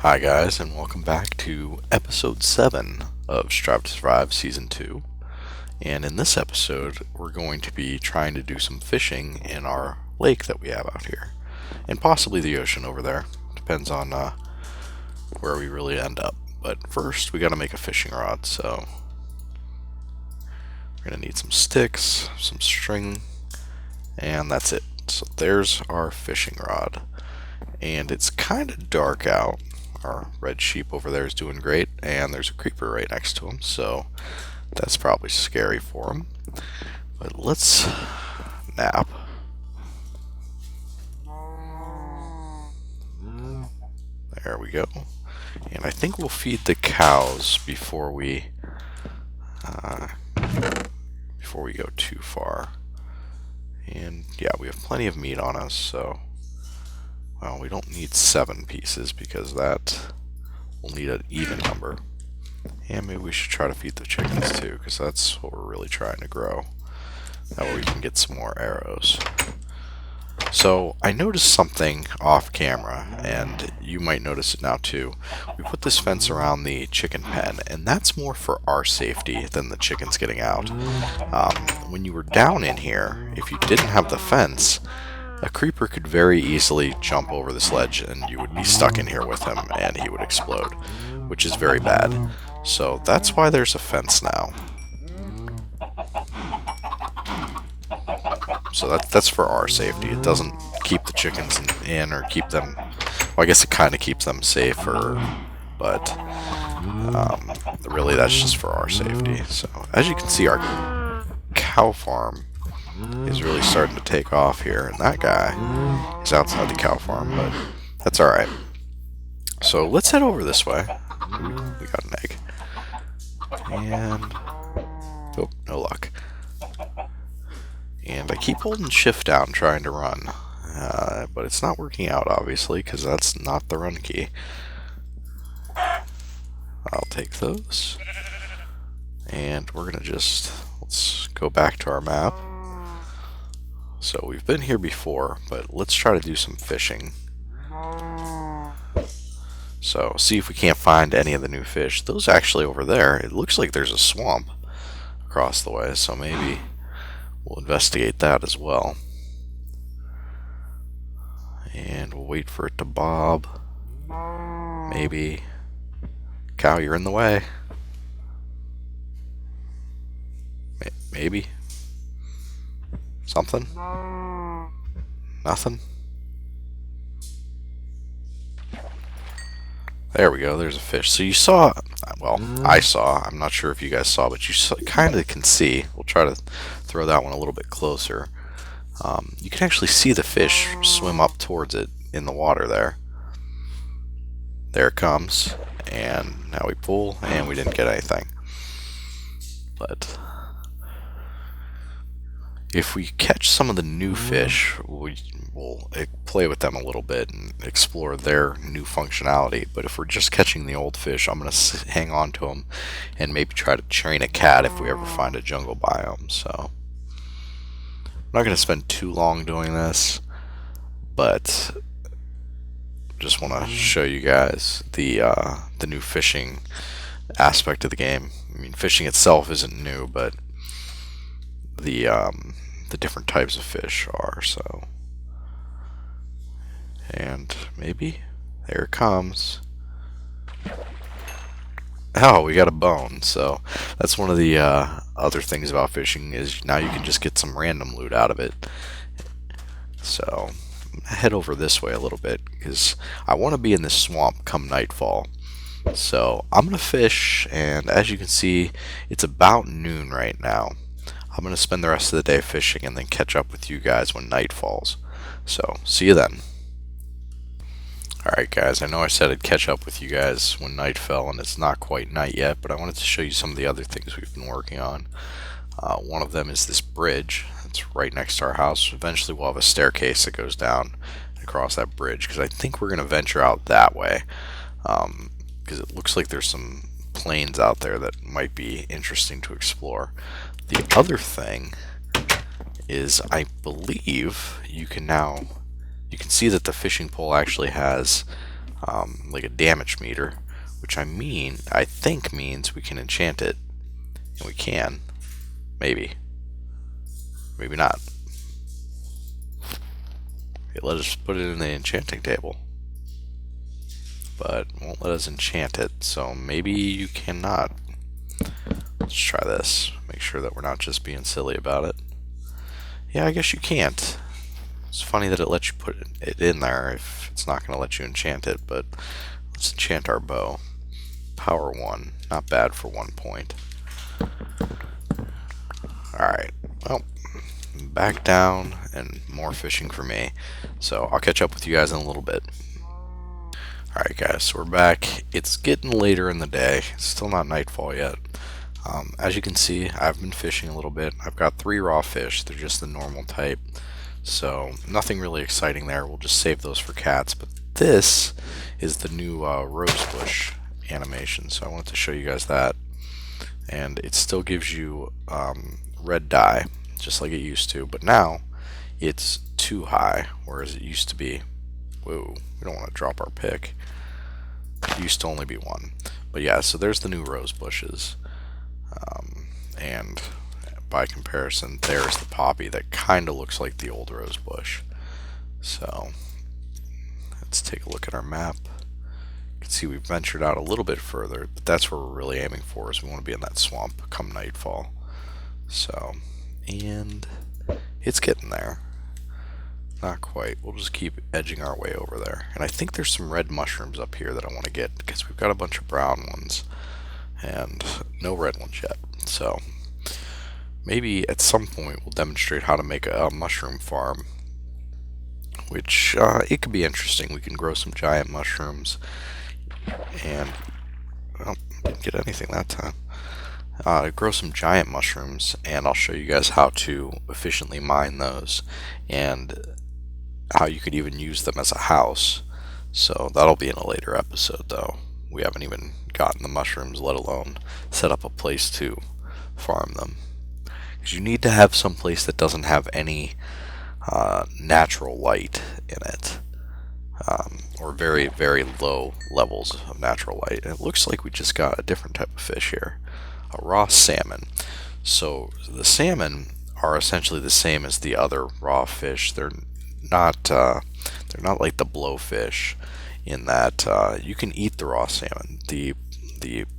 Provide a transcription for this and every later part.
Hi guys, and welcome back to episode 7 of Strive to Survive Season 2. And in this episode, we're going to be trying to do some fishing in our lake that we have out here. And possibly the ocean over there. Depends on where we really end up. But first, we gotta make a fishing rod, so we're gonna need some sticks, some string, and that's it. So there's our fishing rod. And it's kind of dark out. Our red sheep over there is doing great, and there's a creeper right next to him, so that's probably scary for him. But let's nap. There we go. And I think we'll feed the cows before we go too far. And yeah, we have plenty of meat on us, so well, we don't need 7 pieces because that will need an even number. And maybe we should try to feed the chickens too, because that's what we're really trying to grow. That way we can get some more arrows. So I noticed something off camera, and you might notice it now too. We put this fence around the chicken pen, and that's more for our safety than the chickens getting out. When you were down in here, if you didn't have the fence, a creeper could very easily jump over this ledge and you would be stuck in here with him and he would explode, which is very bad. So that's why there's a fence now. So that's for our safety. It doesn't keep the chickens in or keep them, well, I guess it kind of keeps them safer, but really that's just for our safety. So as you can see, our cow farm is really starting to take off here, and that guy is outside the cow farm, but that's alright. So let's head over this way. We got an egg. And oh, no luck. And I keep holding shift down trying to run, but it's not working out obviously because that's not the run key. I'll take those, and we're gonna let's go back to our map. So we've been here before, but let's try to do some fishing. So see if we can't find any of the new fish. Those actually over there, it looks like there's a swamp across the way, so maybe we'll investigate that as well. And we'll wait for it to bob. Maybe. Cow, you're in the way. Maybe. Something? Nothing? There we go, there's a fish. So you saw, well, I saw, I'm not sure if you guys saw, but you kind of can see. We'll try to throw that one a little bit closer. You can actually see the fish swim up towards it in the water there. There it comes, and now we pull, and we didn't get anything. But if we catch some of the new fish, we'll play with them a little bit and explore their new functionality. But if we're just catching the old fish, I'm going to hang on to them and maybe try to train a cat if we ever find a jungle biome. So I'm not going to spend too long doing this, but just want to show you guys the new fishing aspect of the game. I mean, fishing itself isn't new, but the different types of fish are, so. And maybe there it comes. Oh, we got a bone. So that's one of the other things about fishing is now you can just get some random loot out of it. So I'm gonna head over this way a little bit because I want to be in this swamp come nightfall. So I'm gonna fish, and as you can see, it's about noon right now. I'm going to spend the rest of the day fishing and then catch up with you guys when night falls. So, see you then. Alright guys, I know I said I'd catch up with you guys when night fell, and it's not quite night yet, but I wanted to show you some of the other things we've been working on. One of them is this bridge. It's right next to our house. Eventually we'll have a staircase that goes down across that bridge, because I think we're going to venture out that way. Because it looks like there's some plains out there that might be interesting to explore. The other thing is I believe you can see that the fishing pole actually has like a damage meter, which I think means we can enchant it, and we can, maybe not. It let us put it in the enchanting table, but won't let us enchant it, so maybe you cannot. Let's try this, make sure that we're not just being silly about it. Yeah, I guess you can't. It's funny that it lets you put it in there if it's not going to let you enchant it, but let's enchant our bow. Power 1, not bad for 1 point. Alright, well, back down and more fishing for me. So I'll catch up with you guys in a little bit. Alright guys, so we're back. It's getting later in the day. It's still not nightfall yet. As you can see, I've been fishing a little bit. I've got 3 raw fish. They're just the normal type. So nothing really exciting there. We'll just save those for cats. But this is the new rosebush animation. So I wanted to show you guys that. And it still gives you red dye, just like it used to. But now it's 2 high, whereas it used to be, whoa, we don't want to drop our pick. It used to only be 1. But yeah, so there's the new rose bushes. And by comparison, there's the poppy that kind of looks like the old rose bush. So let's take a look at our map. You can see we've ventured out a little bit further, but that's where we're really aiming for, is we want to be in that swamp come nightfall. So, and it's getting there. Not quite. We'll just keep edging our way over there. And I think there's some red mushrooms up here that I want to get, because we've got a bunch of brown ones and no red ones yet. So maybe at some point we'll demonstrate how to make a mushroom farm, which it could be interesting. We can grow some giant mushrooms, and well, didn't get anything that time. Grow some giant mushrooms, and I'll show you guys how to efficiently mine those, and how you could even use them as a house. So that'll be in a later episode, though. We haven't even gotten the mushrooms, let alone set up a place to farm them. Because you need to have some place that doesn't have any natural light in it, or very, very low levels of natural light. And it looks like we just got a different type of fish here, a raw salmon. So the salmon are essentially the same as the other raw fish. They're not like the blowfish, in that you can eat the raw salmon. The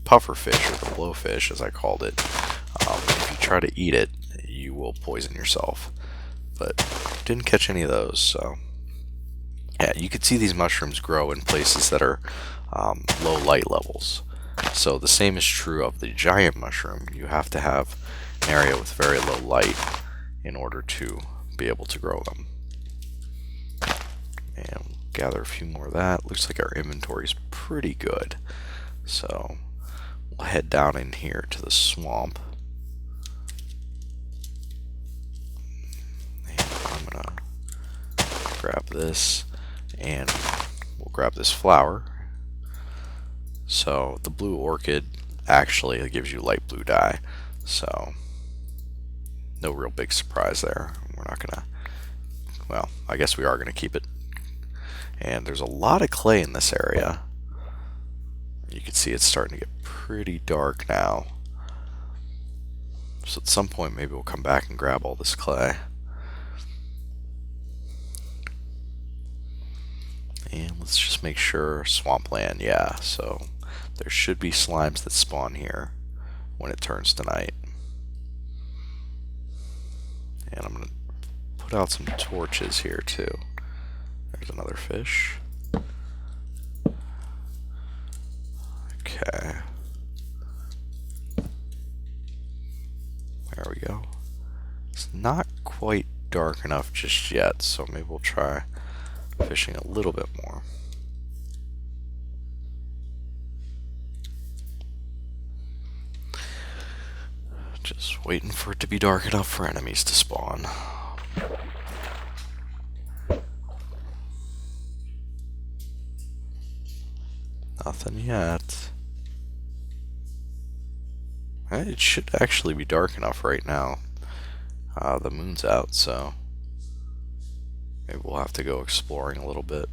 puffer fish, or the blowfish as I called it, if you try to eat it, you will poison yourself. But didn't catch any of those. So yeah, you can see these mushrooms grow in places that are low light levels. So the same is true of the giant mushroom. You have to have an area with very low light in order to be able to grow them. And we'll gather a few more of that. Looks like our inventory is pretty good. So we'll head down in here to the swamp. And I'm gonna grab this, and we'll grab this flower. So the blue orchid actually gives you light blue dye, so no real big surprise there. We're not gonna, well, I guess we are gonna keep it. And there's a lot of clay in this area. You can see it's starting to get pretty dark now. So at some point maybe we'll come back and grab all this clay. And let's just make sure, swampland, yeah, so there should be slimes that spawn here when it turns to night. And I'm going to put out some torches here too. There's another fish. Okay. There we go. It's not quite dark enough just yet, so maybe we'll try fishing a little bit more. Just waiting for it to be dark enough for enemies to spawn. Nothing yet. It should actually be dark enough right now. The moon's out, so maybe we'll have to go exploring a little bit.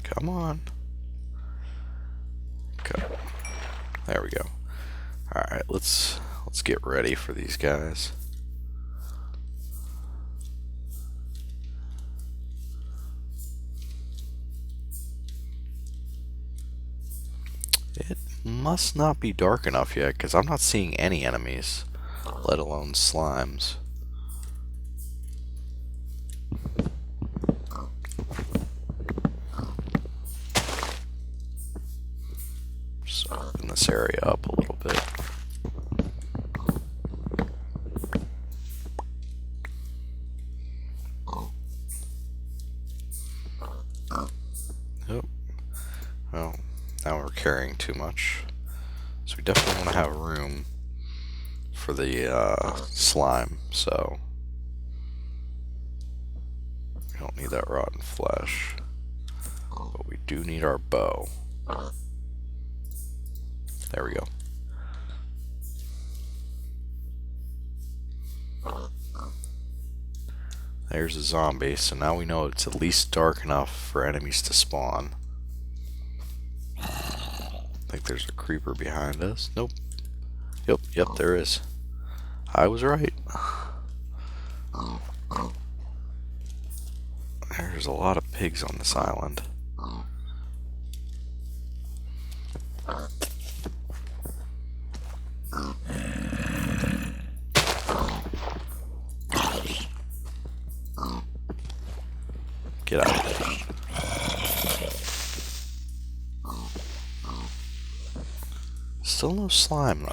Come on. Okay. There we go. Alright, let's get ready for these guys. It must not be dark enough yet, because I'm not seeing any enemies, let alone slimes. Just open this area up a little bit. Yep. Well, now we're carrying too much. So we definitely want to have room for the slime, so we don't need that rotten flesh. But we do need our bow. There we go. There's a zombie, so now we know it's at least dark enough for enemies to spawn. I think there's a creeper behind us. Nope. Yep, there is. I was right. There's a lot of pigs on this island. Get out of there. Still no slime though.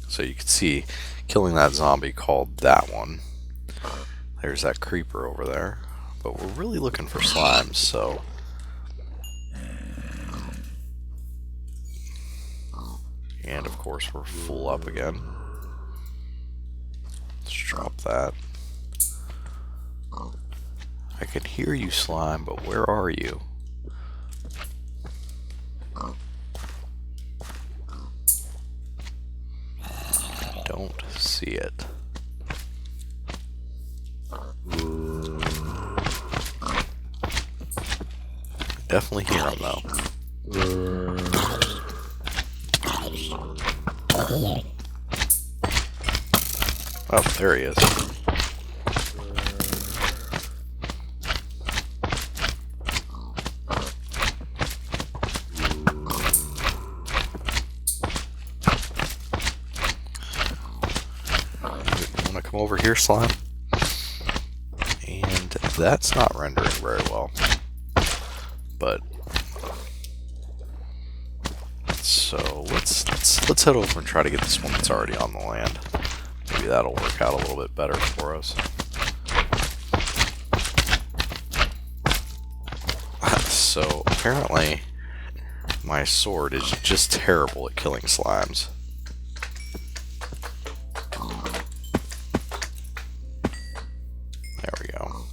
So you can see, killing that zombie called that one. There's that creeper over there. But we're really looking for slimes, so... And of course we're full up again. Let's drop that. I can hear you, slime, but where are you? I don't see it. Definitely hear him though. Oh, there he is. You wanna come over here, slime? And that's not rendering very well. But so let's head over and try to get this one that's already on the land. Maybe that'll work out a little bit better for us. So apparently my sword is just terrible at killing slimes. There we go.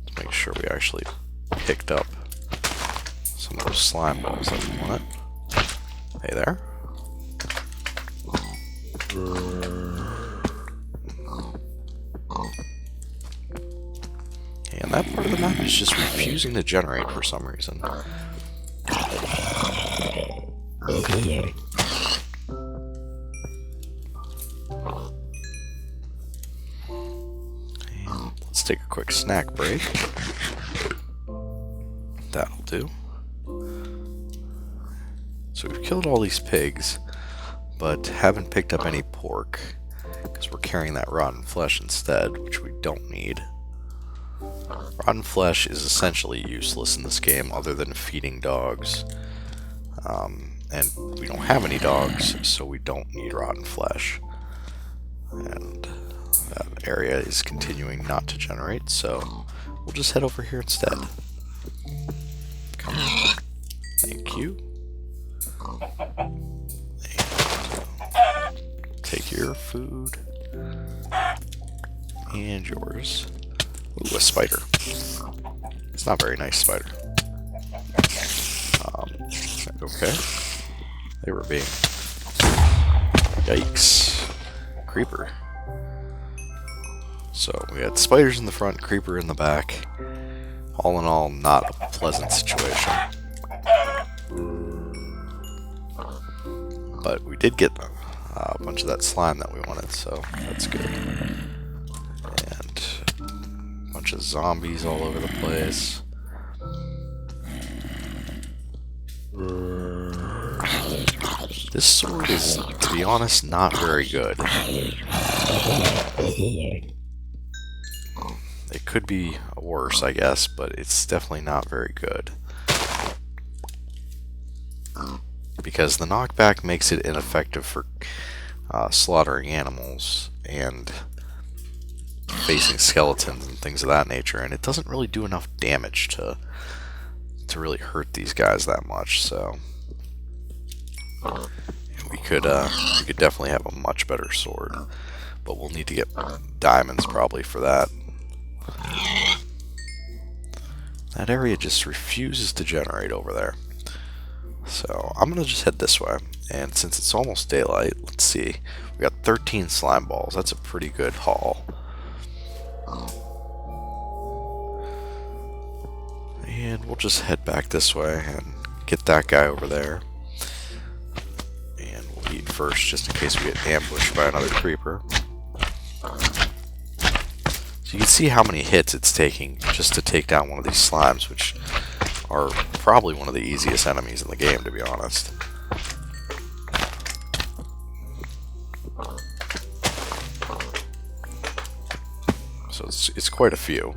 Let's make sure we actually picked up some of those slime balls that we want. Hey there. And that part of the map is just refusing to generate for some reason. And let's take a quick snack break. That'll do. So we've killed all these pigs, but haven't picked up any pork, because we're carrying that rotten flesh instead, which we don't need. Rotten flesh is essentially useless in this game other than feeding dogs. And we don't have any dogs, so we don't need rotten flesh. And that area is continuing not to generate, so we'll just head over here instead. Come on. Thank you. And take your food. And yours. Ooh, a spider. It's not a very nice spider. Okay. They were being Yikes. Creeper. So we had spiders in the front, creeper in the back. All in all, not a pleasant situation. But we did get a bunch of that slime that we wanted, so that's good. And a bunch of zombies all over the place. This sword is, to be honest, not very good. It could be worse, I guess, but it's definitely not very good. Because the knockback makes it ineffective for slaughtering animals and facing skeletons and things of that nature, and it doesn't really do enough damage to really hurt these guys that much. So we could definitely have a much better sword, but we'll need to get diamonds probably for that. That area just refuses to generate over there. So I'm going to just head this way. And since it's almost daylight, let's see. We got 13 slime balls. That's a pretty good haul. And we'll just head back this way and get that guy over there. And we'll eat first just in case we get ambushed by another creeper. So you can see how many hits it's taking just to take down one of these slimes, which are probably one of the easiest enemies in the game, to be honest. So it's quite a few,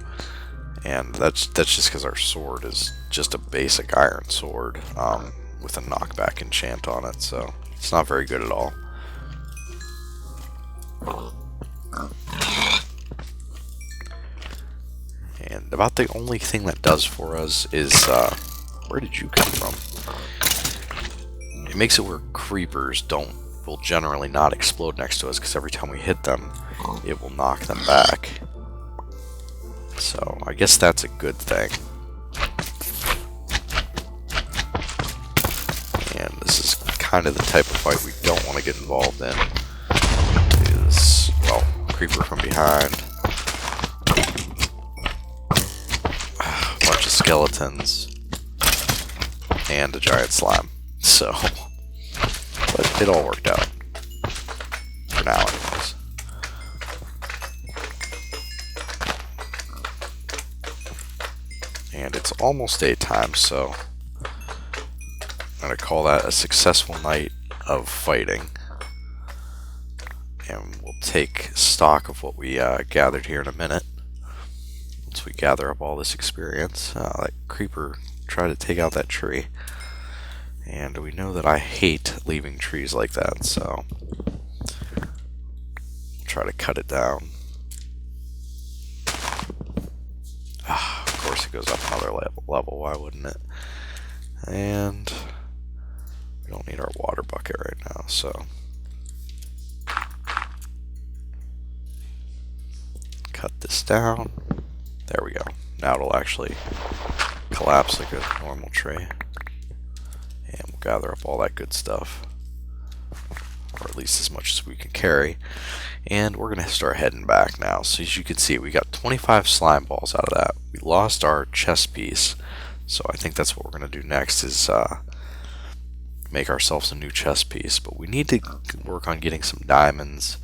and that's just because our sword is just a basic iron sword with a knockback enchant on it, so it's not very good at all. And about the only thing that does for us is, where did you come from? It makes it where creepers will generally not explode next to us, because every time we hit them, it will knock them back. So I guess that's a good thing. And this is kind of the type of fight we don't want to get involved in. Is, well, creeper from behind. Bunch of skeletons and a giant slime. So, but it all worked out for now, anyways. And it's almost daytime, so I'm gonna call that a successful night of fighting. And we'll take stock of what we gathered here in a minute. Once we gather up all this experience. That creeper tried to take out that tree. And we know that I hate leaving trees like that, so we'll try to cut it down. Of course it goes up another level, why wouldn't it? And we don't need our water bucket right now, so cut this down. There we go. Now it'll actually collapse like a normal tree. And we'll gather up all that good stuff. Or at least as much as we can carry. And we're going to start heading back now. So as you can see, we got 25 slime balls out of that. We lost our chest piece. So I think that's what we're going to do next is make ourselves a new chest piece. But we need to work on getting some diamonds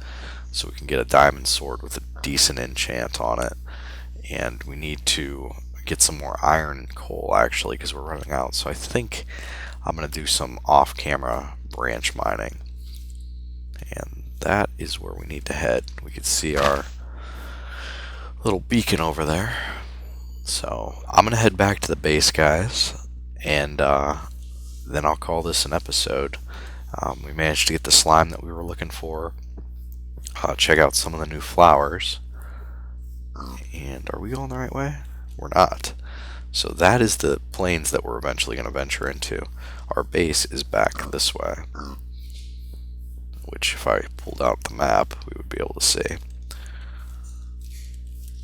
so we can get a diamond sword with a decent enchant on it. And we need to get some more iron and coal, actually, because we're running out. So I think I'm going to do some off-camera branch mining. And that is where we need to head. We can see our little beacon over there. So I'm going to head back to the base, guys. And then I'll call this an episode. We managed to get the slime that we were looking for. Check out some of the new flowers. And are we going the right way? We're not. So that is the plains that we're eventually going to venture into. Our base is back this way. Which, if I pulled out the map, we would be able to see.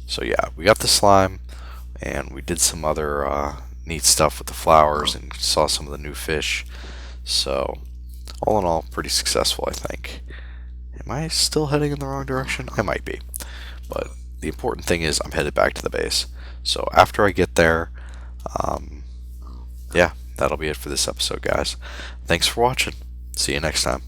So yeah, we got the slime, and we did some other neat stuff with the flowers, and saw some of the new fish. So, all in all, pretty successful, I think. Am I still heading in the wrong direction? I might be. But the important thing is I'm headed back to the base. So after I get there, yeah, that'll be it for this episode, guys. Thanks for watching. See you next time.